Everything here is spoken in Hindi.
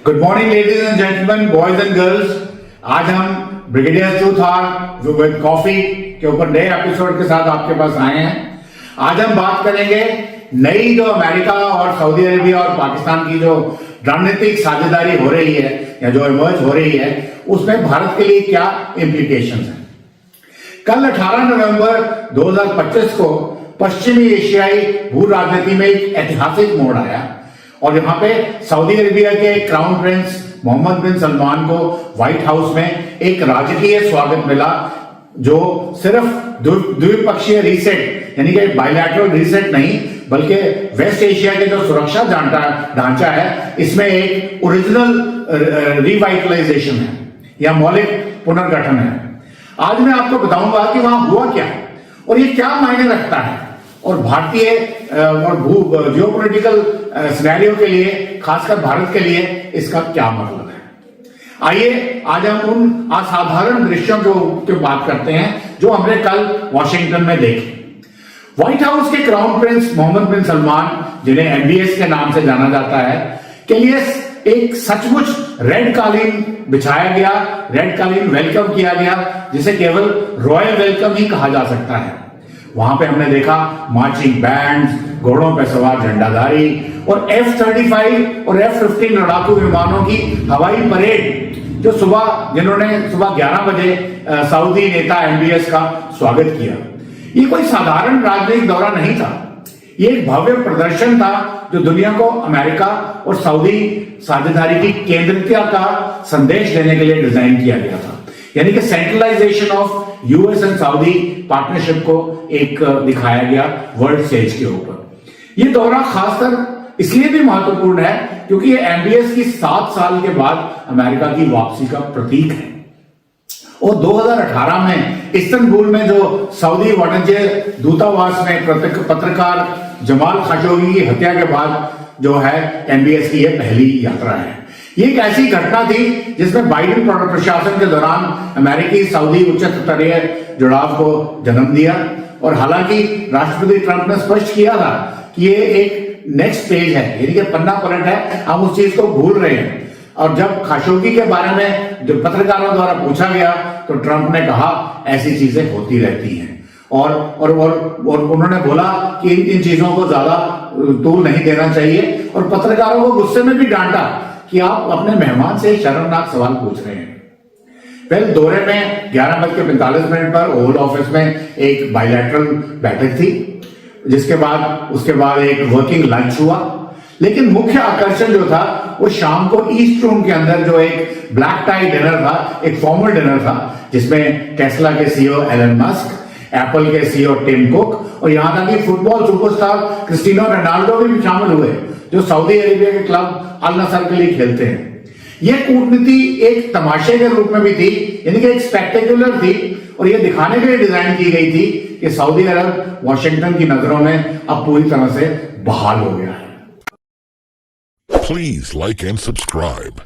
Good morning ladies and gentleman, boys and girls. आज हम brigadier truth are with coffee के ऊपर नए एपिसोड के साथ आपके पास आए हैं। आज हम बात करेंगे नई जो अमेरिका और सऊदी अरेबिया और पाकिस्तान की जो रणनीतिक साझेदारी हो रही है या जो इमर्ज हो रही है, उसमें भारत के लिए क्या इम्प्लीकेशंस हैं। कल 18 नवंबर 2025 को पश्चिमी एशियाई भू राजनीति में एक ऐतिहासिक मोड़ आया और यहाँ पे सऊदी अरेबिया के क्राउन प्रिंस मोहम्मद बिन सलमान को व्हाइट हाउस में एक राजकीय स्वागत मिला, जो सिर्फ द्विपक्षीय रीसेट यानी कि बायलैटरल रीसेट नहीं, बल्कि वेस्ट एशिया के जो सुरक्षा ढांचा है, इसमें एक ओरिजिनल रिवाइटलाइजेशन है या मौलिक पुनर्गठन है। आज मैं आपको बताऊंगा कि वहां हुआ क्या और ये क्या मायने रखता है और भारतीय और जियोपॉलिटिकल सिनेरियो के लिए, खासकर भारत के लिए इसका क्या मतलब है। आइए आज हम उन असाधारण दृश्यों की बात करते हैं जो हमने कल वॉशिंगटन में देखे। व्हाइट हाउस के क्राउन प्रिंस मोहम्मद बिन सलमान, जिन्हें एमबीएस के नाम से जाना जाता है, के लिए एक सचमुच रेड कालीन बिछाया गया, रेड कालीन वेलकम किया गया, जिसे केवल रॉयल वेलकम ही कहा जा सकता है। वहां पे हमने देखा मार्चिंग बैंड्स, घोड़ों पर सवार झंडाधारी और F-35 और F-15 लड़ाकू विमानों की हवाई परेड, जो जिन्होंने सुबह 11 बजे सऊदी नेता एमबीएस का स्वागत किया। ये कोई साधारण राजनीतिक दौरा नहीं था, ये एक भव्य प्रदर्शन था जो दुनिया को अमेरिका और सऊदी साझेदारी की केंद्रीयता का संदेश देने के लिए डिजाइन किया गया था, यानी कि centralisation of US and Saudi partnership को एक दिखाया गया वर्ल्ड स्टेज के ऊपर। ये दौरा खासकर इसलिए भी महत्वपूर्ण है क्योंकि ये एमबीएस की 7 साल के बाद अमेरिका की वापसी का प्रतीक है। और 2018 में इस्तांबुल में जो सऊदी वाणिज्य दूतावास में पत्रकार जमाल खशोगी की हत्या के बाद जो है एमबीएस की यह पहली यात्रा है। ये एक ऐसी घटना थी जिसमें बाइडेन प्रशासन के दौरान अमेरिकी सऊदी उच्च स्तरीय जुड़ाव को जन्म दिया। और हालांकि राष्ट्रपति ट्रंप ने स्पष्ट किया था कि ये एक नेक्स्ट पेज है, यानी कि पन्ना पलट है, हम उस चीज को भूल रहे हैं। और जब खाशोगी के बारे में जो पत्रकारों द्वारा पूछा गया तो ट्रंप ने कहा ऐसी चीजें होती रहती हैं और उन्होंने बोला कि इन चीजों को ज्यादा तूल नहीं देना चाहिए और पत्रकारों को गुस्से में भी डांटा कि आप अपने मेहमान से शर्मनाक सवाल पूछ रहे हैं। पहले दौरे में 11:45 पर ओवल ऑफिस में एक बायलैटरल बैठक थी, उसके बाद एक वर्किंग लंच हुआ। लेकिन मुख्य आकर्षण जो था वो शाम को ईस्ट रूम के अंदर जो एक ब्लैक टाई डिनर था, एक फॉर्मल डिनर था, जिसमें टेस्ला के सीईओ एलन मस्क, एप्पल के सीईओ टिम कुक और यहां तक कि फुटबॉल सुपरस्टार क्रिस्टियानो रोनाल्डो भी शामिल हुए, जो सऊदी अरेबिया के क्लब अल नसर के लिए खेलते हैं। यह कूटनीति एक तमाशे के रूप में भी थी, यानी कि एक स्पेक्टेकुलर थी और यह दिखाने के लिए डिजाइन की गई थी कि सऊदी अरब वॉशिंगटन की नजरों में अब पूरी तरह से बहाल हो गया है। Please like and subscribe.